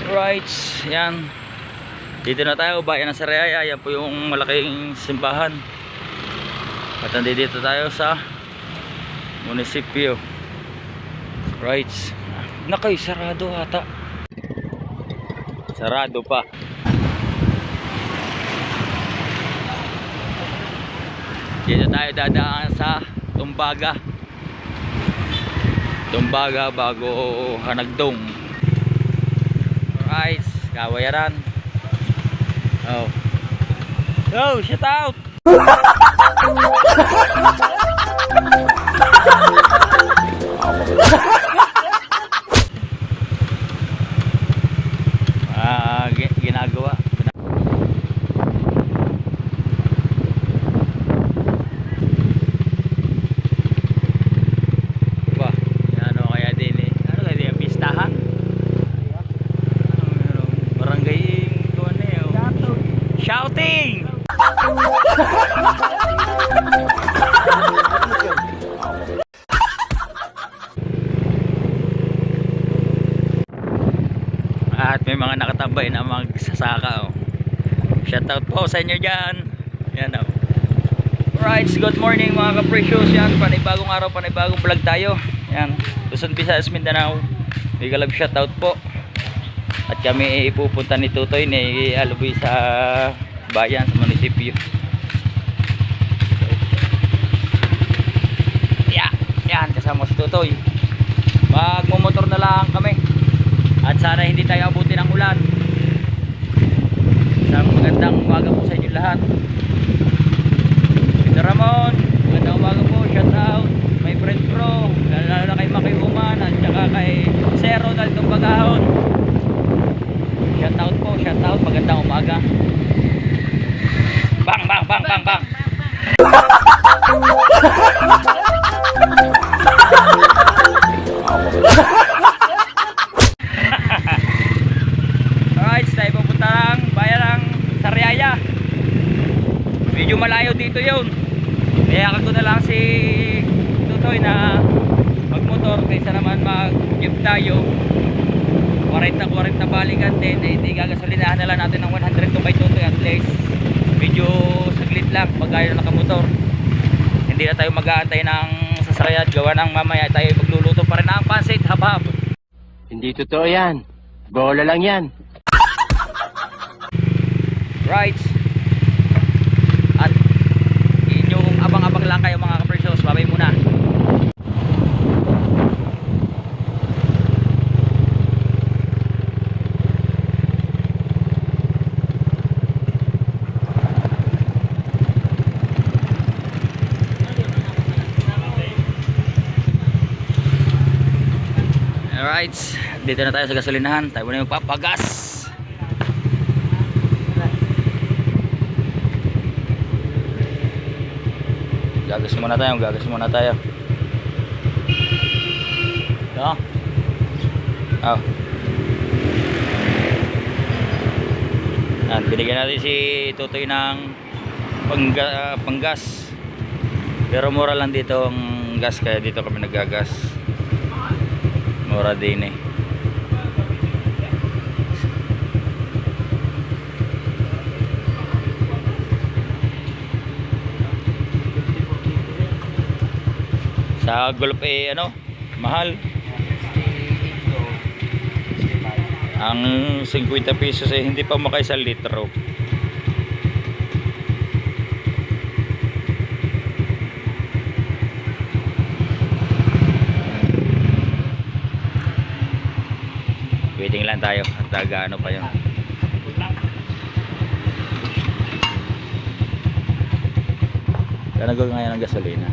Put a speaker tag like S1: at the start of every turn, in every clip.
S1: Right, yan. Dito na tayo, bayan ng Sariaya. Yan po yung malaking simbahan. At nandito tayo sa munisipyo. Right. Nakay, sarado ata. Sarado pa. Dito tayo dadaan sa Tumbaga. Tumbaga bago Hanagdong. Right, Kawayaran. Oh. Yo, shout out. Ginagawa. Ba, ano kaya din eh? Ano kaya din pistahan? Barangay ko ano eh. Shouting! At may mga nakatambay na magsasaka oh. Shoutout po sa inyo dyan. Yan oh. Alright, good morning mga ka-precious. Yan, panibagong araw, panibagong vlog tayo. Yan, Luzon, Visayas, Mindanao. May galab shoutout po. At kami ipupunta ni Tutoy ni Aluboy sa bayan, sa munisipyo. Yan, kasama si Tutoy. Magmumotor na lang kami. At sana hindi tayo abutin ng ulan. Isang magandang umaga po sa inyo lahat. Ito Ramon, magandang umaga po. Shout out my friend Pro, lalo na kay Maki Human at saka kay Sir Ronald Tumbagahon. Shout out po, shout out, magandang umaga. Bang bang bang bang bang. Alright, tayo pupunta lang bayan ng Sariaya. Medyo malayo dito yun. Niyakan ko na lang si Tutoy na magmotor kaysa naman mag-jeep tayo. 40-40 balikan din eh, hindi gagasolinahan na lang natin ng 100 to by Tutoy at least. Medyo saglit lang pag tayo nakamotor. Hindi na tayo mag-aantay ng sasakyan. Gawa ng mamaya tayo magluluto pa rin ng pansit habab.
S2: Hindi totoo yan. Bola lang yan.
S1: Right. At inyong abang-abang lang kayo mga ka-precious. Babay muna. Alright, dito na tayo sa gasolinahan. Tayo muna yung papagas. Gagas muna tayo, gagas muna tayo. Ito. Oh. Yan, binigyan natin si Tutoy ng panggas. Pero mura lang dito ang gas, kaya dito kami naggagas. Mura din eh. Sa Gulf eh ano, mahal. Ang 50 pesos eh hindi pa makay 1 litro. Waiting lang tayo at ano pa yun. Kaya nagawin ngayon ng gasolina.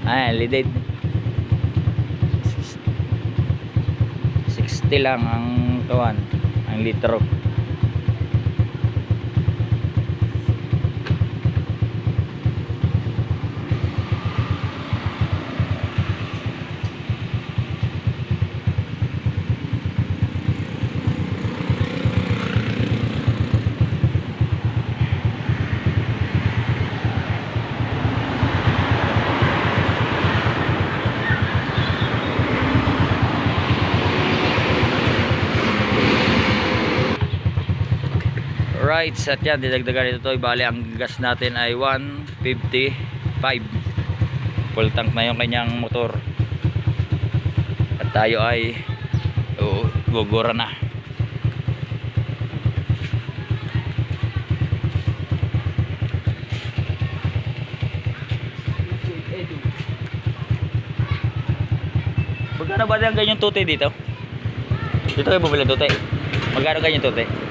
S1: Ay, lidid 60 lang ang kawan, ang litro. Right, at yan, didagdagan ito to. Bali, ang gas natin ay 155. Full tank na yung kanyang motor. At tayo ay gugura na. Magkano ba yung ganyang tute dito? Dito kayo bumili ng tute. Magkano ganyang tute?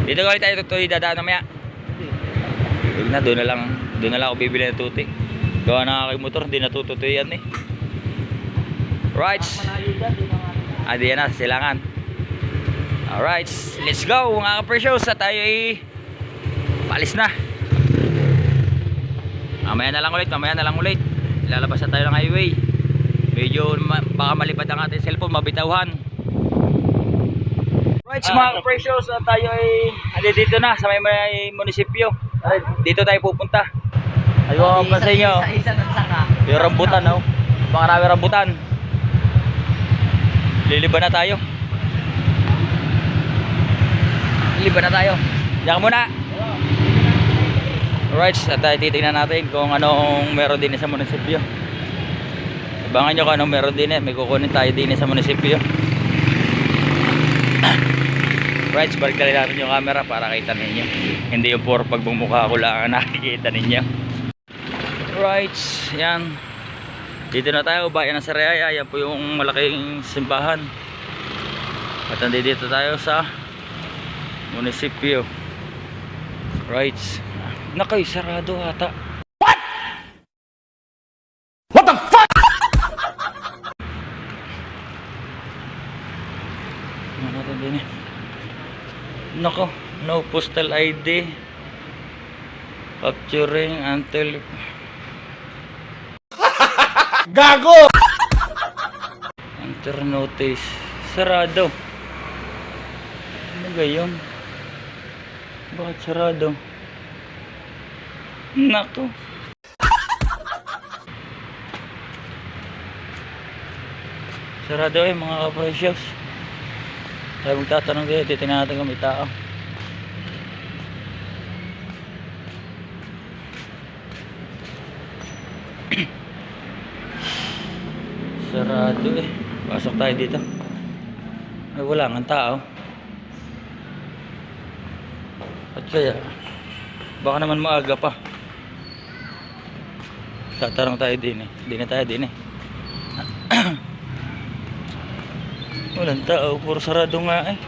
S1: Dito ko ulit tayo tutoy dadaan namaya. Huwag na, doon na lang ako bibili ng tuti. Gawa na aking motor, hindi natututoy yan eh. Right. Di yan na, silangan. Alright, let's go mga ka-precious. At tayo ay palis na. Mamaya na lang ulit. Lalabas na tayo ng highway. Medyo baka malipad ang ating cellphone, mabitawhan. Right, mga ka-precious, tayo ay dito na sa may munisipyo. Dito tayo pupunta. Ayun pa sa inyo. Yung rambutan, no? Marami rambutan. Liliban na tayo. Diyan muna. Alright, at tayo titignan natin kung anong meron din sa munisipyo. Abangan nyo kung anong meron din. May kukunin tayo din sa munisipyo. Right, balik natin yung camera para kita ninyo. Hindi yung puro pagbumukha ko lang ang nakikita ninyo. Right, yan. Dito na tayo, bayan ng Sariaya. Yan po yung malaking simbahan. At nandito tayo sa munisipyo. Right. Nakay, sarado ata. What? What the fuck? Ano natin din eh. Nako, no postal ID. Capturing until Gago! Enter notice. Sarado. Ano gayon? Bakit sarado? Nako. Sarado mga ka-precious. Tayo magtatanong dito, titignan natin kung may tao. Sarado pasok tayo dito. Ay, wala nga tao. At kaya baka naman maaga pa. Tatanong tayo din eh. Hindi na tayo din eh. Walang tao, puro sarado nga eh.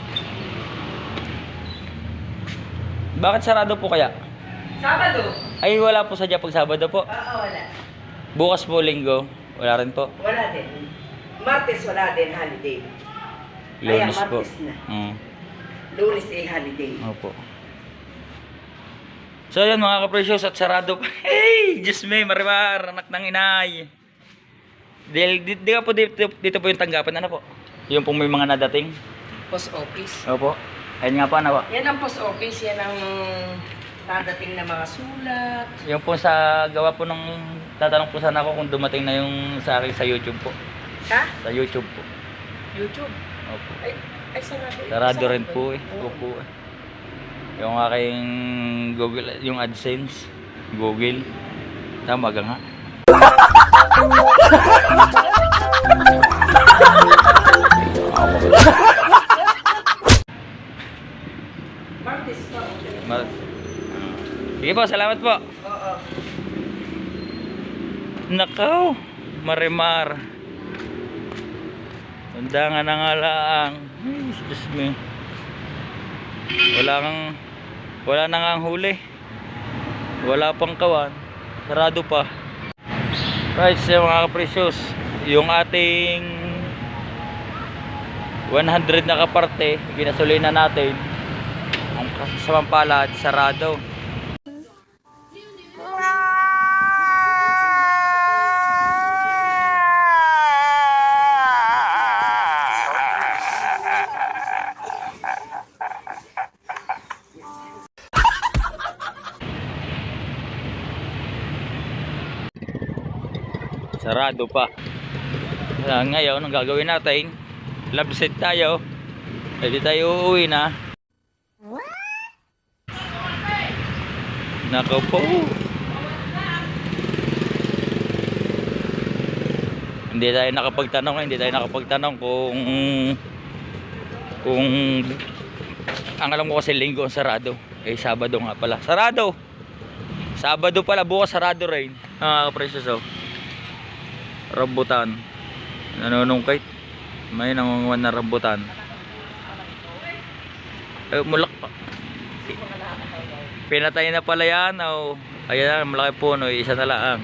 S1: Bakit sarado po kaya?
S3: Sabado?
S1: Ay, wala po sadya pag Sabado po.
S3: Oo, wala.
S1: Bukas po Linggo, wala rin po.
S3: Wala din. Martes wala din, holiday.
S1: Lunes
S3: Ayan,
S1: po.
S3: Martes na.
S1: Mm.
S3: Lunes ay holiday.
S1: Opo. So yan mga ka-precious, at sarado pa. Hey! Diyos me, marimar, anak ng inay. Di ka po dito po yung tanggapan, ano po? Yung pong may mga nadating.
S3: Post office.
S1: Opo. Ayun nga po, ano po?
S3: Yan ang post office, yan ang nadating na mga sulat.
S1: Yung po sa gawa po nung tatanong po sana ako kung dumating na yung sa akin sa YouTube po.
S3: Ha?
S1: Sa YouTube po.
S3: YouTube.
S1: Opo.
S3: Ay sarado.
S1: Sarado rin po eh. Opo eh. Yung aking Google, yung AdSense, Google. Tama ka nga.
S3: Martes pa.
S1: Sige po, salamat po.
S3: Oo.
S1: Nakaw, marimar. Undangan na nga lang. Ay, excuse me. Wala na nga ang huli. Wala pang kawan. Sarado pa. Right, so mga ka-precious, yung ating 100 na kaparte, ginasulinan natin. Ang kasamang palad, sarado. Sarado pa. Ngayon, ang gagawin natin, love set tayo. Pwede tayo uuwi na. Nako po. Hindi tayo nakapagtanong kung ang alam ko kasi linggo ang sarado. Eh Sabado nga pala. Sarado. Sabado pala, bukas sarado rin. Precious oh. Rambutan. Nanunungkit. May nangunguhan na rambutan. Mulak pa. Pinatay na pala yan. Oh. Ayan na, malaki puno. Isa na lang.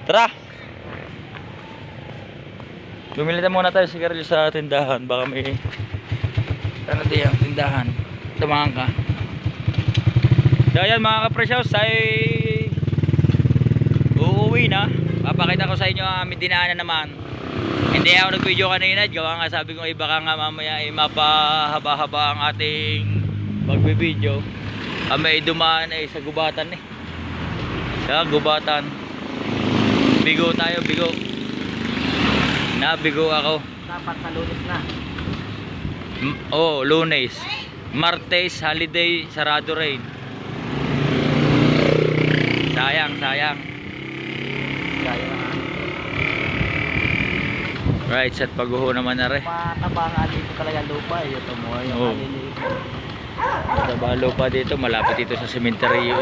S1: Tara! Bumili na muna tayo sigarilyo sa tindahan. Baka may ano diyang tindahan. Tumahan ka. So ayan mga kapresyows, ay uuwi na. Papakita ko sa inyo ang aming dinaanan naman. Hindi ako nag-video kanina. Gawa nga sabi ko iba ka nga mamaya ay mapahaba-haba ang ating pagbe-video. May dumaan ay sa gubatan eh. Sa gubatan. Bigo tayo, bigo. Nabigo ako.
S3: Dapat sa Lunes na.
S1: Lunes. Martes, holiday, sarado rin. Sayang.
S3: Gaya na.
S1: Right, set paghuho naman na rin.
S3: Matabangan dito talaga lupa. Ito mo yung maliliit.
S1: Mataba lupa dito, malapit dito sa sementeryo.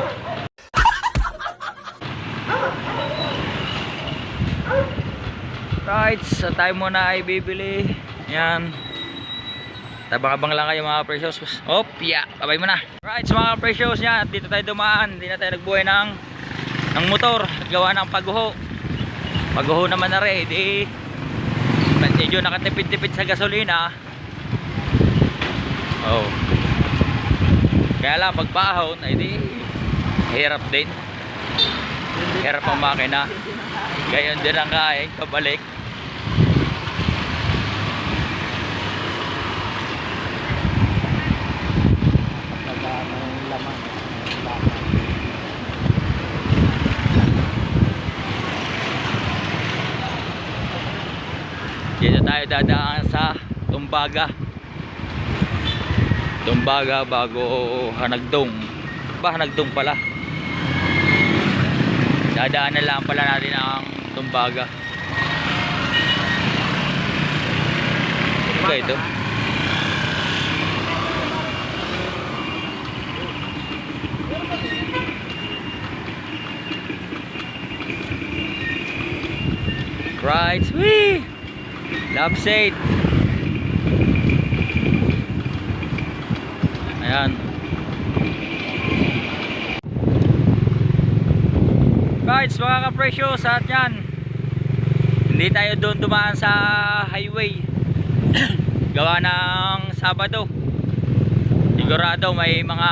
S1: Right, sa tayo muna ay bibili. Yan. Tabang-abang lang kayo mga precious. Hop, yeah. Babay muna. Right, mga precious yan. Dito tayo dumaan. Hindi na tayo nagbuhay ng motor. Gawa ng paghuho. Paghuho naman na rin. Medyo nakatipid-tipid sa gasolina. Oh. Kaya lang pagpahon ay di hirap din. Hirap ang makina. Gayon din ang kain pabalik. Dito tayo dadaan sa Tumbaga bago Hanagdong. Hanagdong pala. Dadaanan lang pala natin ang Tumbaga. Okay ito. Right, wee! Love seat. Ayan. Guys, mga ka-precious, at yan. Hindi tayo doon dumaan sa highway. Gawa ng Sabado. Sigurado may mga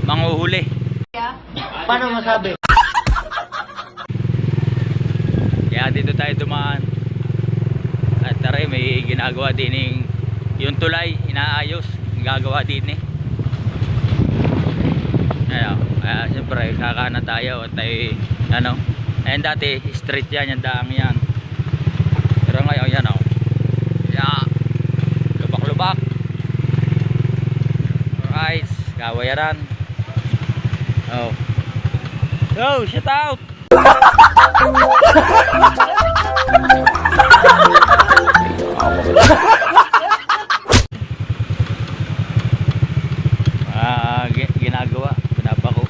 S1: manghuhuli.
S3: Paano masabi?
S1: Kaya dito tayo dumaan. At tara, may ginagawa din yung tulay, inaayos, gagawa din eh. Kaya siyempre kakana tayo at tayo ayan dati street yan, yung daang yan. Pero ngayon yan lubak. Alright, kawayaran. Shout out. Ginagawa, pinapako.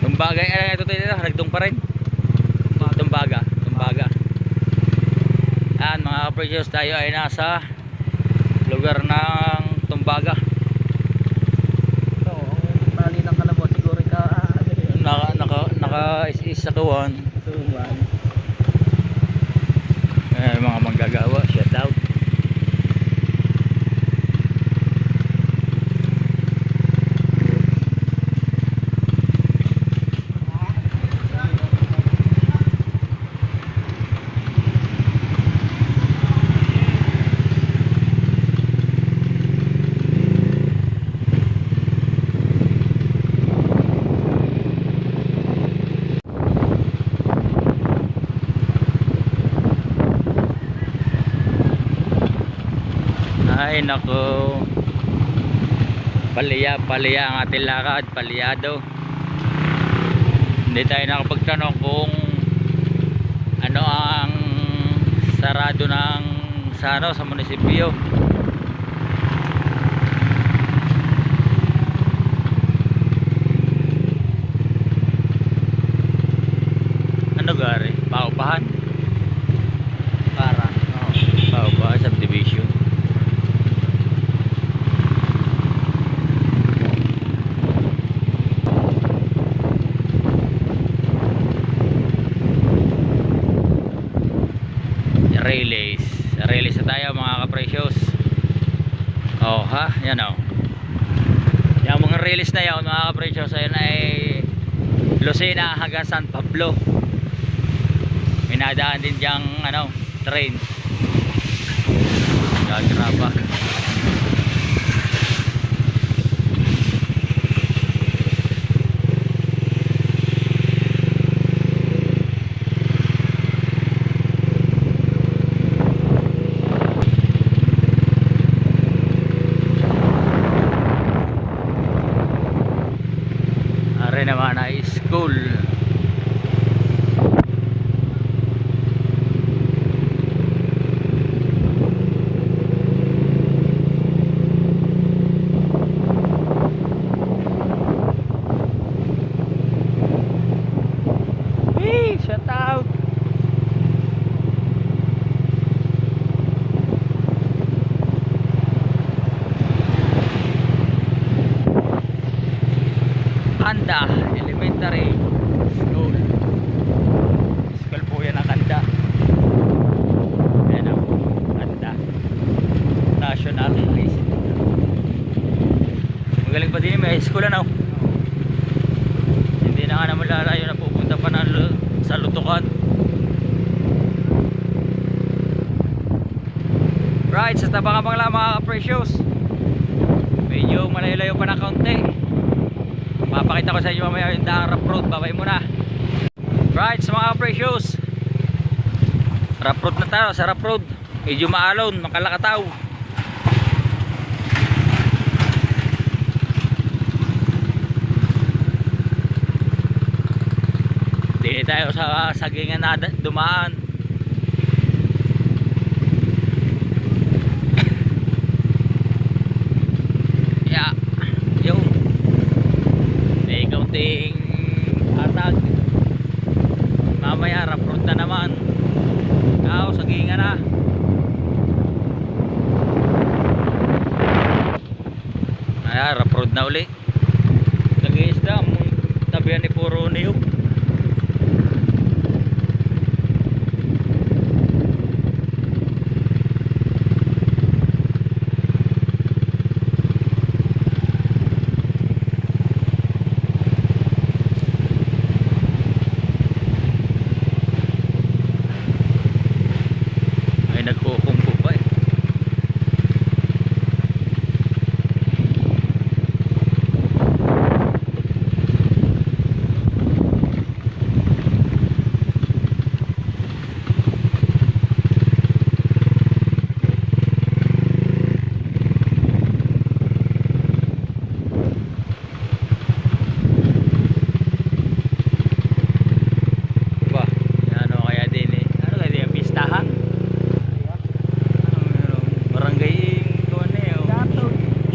S1: Tumbaga, ito Hanagdong pa rin. Tumbaga. Ayan mga ka-precious, tayo ay nasa lugar ng Tumbaga.
S3: Malinang ka na po siguro ka.
S1: Naka-isakuan. Mga manggagawa, shout out. Ay nako. Paliya ang ating lakad, paliyado. Hindi tayo nakapagtanong kung ano ang sarado ng sa munisipyo. Ano gari? Paupahan?
S3: Para.
S1: Paupahan subdivision. Relays na tayo mga kaprecious. Oh ha, yan oh. Yung mga relays na yun mga kaprecious, ayun ay Lucena hanggang San Pablo. Minadaan din diyang ano, train. Gagraba. Naman ay school. Wee, shout out. Kanda Elementary School. School po yan ang Kanda. Ayan ang Kanda National English. Magaling pa din may high school ano. Hindi na nga naman lalayo na pupunta pa sa Lutukan. Right, sa tabang lang mga precious. Medyo malayo-layo pa na kaunti. Papakita ko sa inyo mamaya yung daang rough road. Babay muna. Right, sa mga precious, rough road na tayo. Sa rough road, medyo maalon, makalakataw. Hindi tayo sa sagingan na dumaan. Kaunting atag. Mamaya rough road na naman. Sagingan na. Ayan, rough road na uli. Nag-iisda tabihan ni puro niyog. Nagkukumpo pa eh.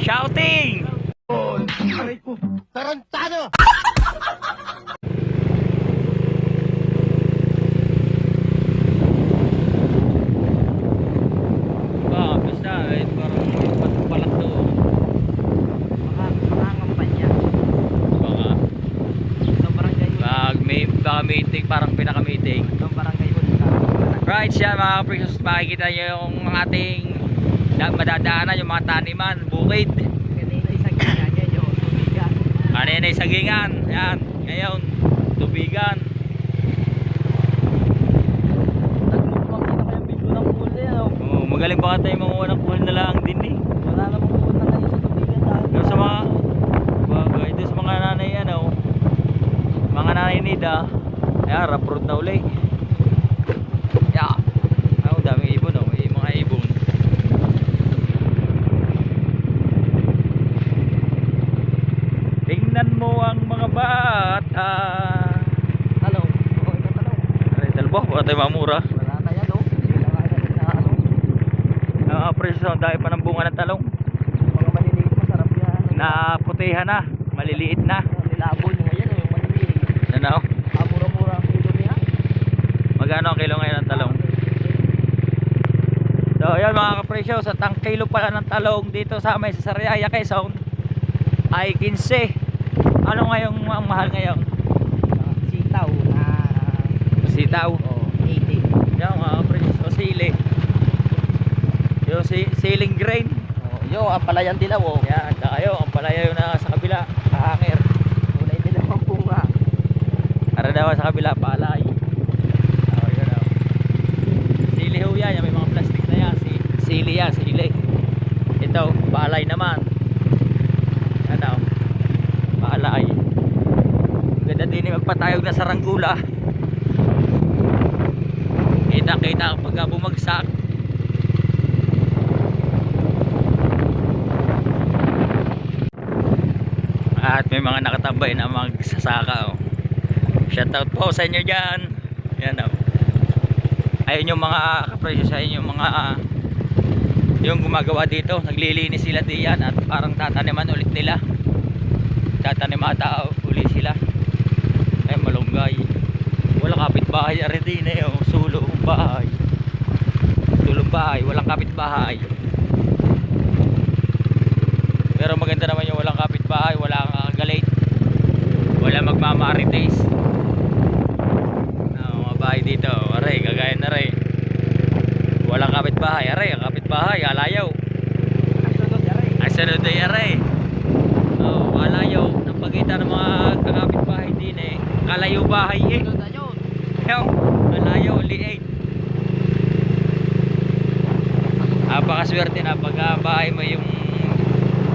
S1: Shouting!
S2: Tarantado!
S1: Basta kahit parang patupalak to.
S3: Makakampan niya.
S1: Baka
S3: Sa barangay yun.
S1: baka meeting, parang pinaka-meeting.
S3: Sa barangay yun.
S1: Right, siya mga precious, makikita nyo yung ating madadaanan, yung mga taniman, bukid.
S3: Kanina isang ginagay yun. Tubigan.
S1: Kanina ay sagingan. Yan, ngayon tubigan.
S3: Nagmukbang kita kayong video ng pool eh.
S1: Oh, magaling pa tayo manguha ng pool na lang din eh.
S3: Wala namang pupunta kayo sa tubigan.
S1: Doon sa mga bagay, doon sa mga nanay mga nanay nida. Ayan, rough road na uli. Yeah. Ang daming ibon oh, may mga ibon. tayong mamura.
S3: Wala na yan, oh. Hindi na kaya na ano.
S1: Presyo, ang dahil pa ng bunga ng talong.
S3: Mga maliliit masarap yan.
S1: Naputihan na, maliliit na.
S3: Nilabon ngayon, oh. Yung maliliit.
S1: Ano?
S3: Mura-mura ang kilo niya.
S1: Magkano ang kilo ngayon ng talong? So ayan mga kapresyo, sa kilo pala ng talong dito sa amin sa Sariaya, Quezon ay 15. Ano ngayong ang mahal ngayon?
S3: Sitaw na
S1: Sitaw.
S3: 80.
S1: Yan mga kapresyo, so sili. Yung siling grain.
S3: Yo, ang palayan dilaw, oh.
S1: Yan, kayo, ang palaya yun na sa kabila, kahangir.
S3: Kulay dilaw ang bunga.
S1: Para daw sa kabila, palay. Oh, yun oh. Sili ho yan, may mga plastic na yan. Sili yan, sili. Ito, palay naman. Yan oh. Palay. Ganda din yung magpatayog na saranggula. Kita pagka bumagsak. At may mga nakatambay na magsasaka oh. Shoutout po sa inyo dyan. Yan oh. Ayun yung mga kapresyo sa inyo, yung mga yung gumagawa dito, naglilinis sila diyan at parang tataniman ulit nila. Tatanimata ulit sila. Ay malunggay. Walang kapitbahay ari din eh oh. Sulong bahay. Sulong bahay, walang kapitbahay. Pero maganda naman yung walang kapitbahay, walang galit, wala magmamarites. Mga bahay dito, aray, kagaya na rin. Walang kapitbahay, aray, ang kapitbahay, alayaw. Asunod ay aray. Oh, alayaw, ng pagitan ng mga kakapitbahay din eh. Kalayo bahay eh. Yung, alayaw, liit. Napakaswerte na pagka bahay mo yung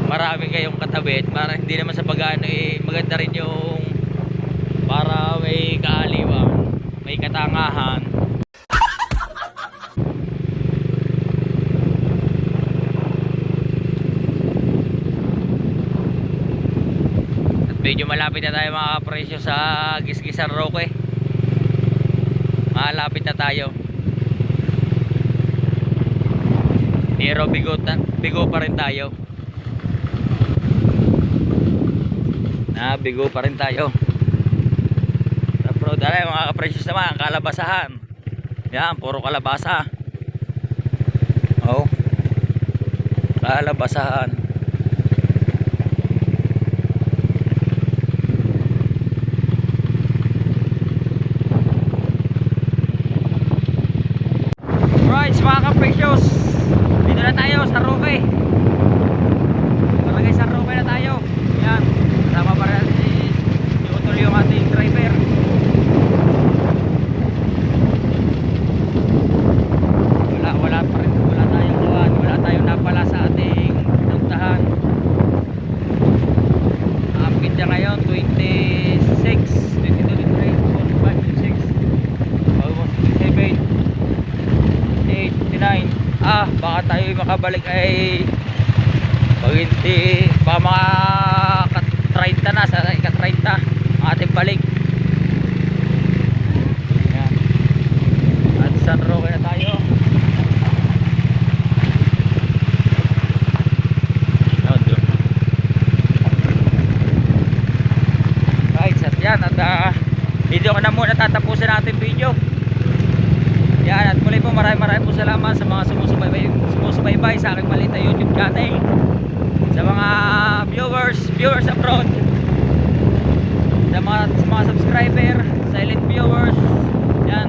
S1: marami kayong katabi at para hindi naman sa pag-ano eh, maganda rin yung para may kaaliwan, may katangahan. At medyo malapit na tayo mga kapresyo sa Gisgisan Roque. Malapit na tayo. Pero bigo pa rin tayo. Bigo pa rin tayo. Pero dahil mga kapresyos naman, kalabasahan. Yan, puro kalabasa. Oh. Kalabasahan. Right, mga kapresyos, dito na tayo sa Roque. Barangay sa Roque na tayo. Yan. Tama pa rin si Utol yung ating driver. Wala pa rin, wala tayong luwan, wala tayong napala sa ating pinuntahan. Ang pitya ngayon 26, 22, 23, 25, 26, almost 27, 8, 9. Baka tayo makabalik ay pag hindi pa mga 30 na, sa ika-30 ang ating balik. Ayan. At San Roque na tayo. Right, at yan. At video ko na muna tatapusin natin video. Yan, at muli po maraming po salamat sa mga sumusubaybay sa aking maliit na YouTube channel. Sa mga viewers abroad, sa mga subscriber, silent viewers, yan,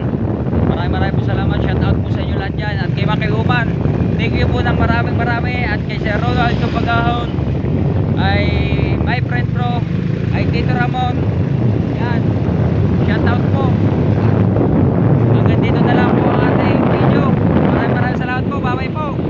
S1: maraming po salamat. Shout out po sa inyo lahat yan. At kay Makiuman, thank you po ng marami. At kay Sir Ronald Tupagahon, ay my friend bro, ay Tito Ramon, yan, shout out po. Hanggang dito na lang po ang ating video. Maraming salamat po. Bye bye po.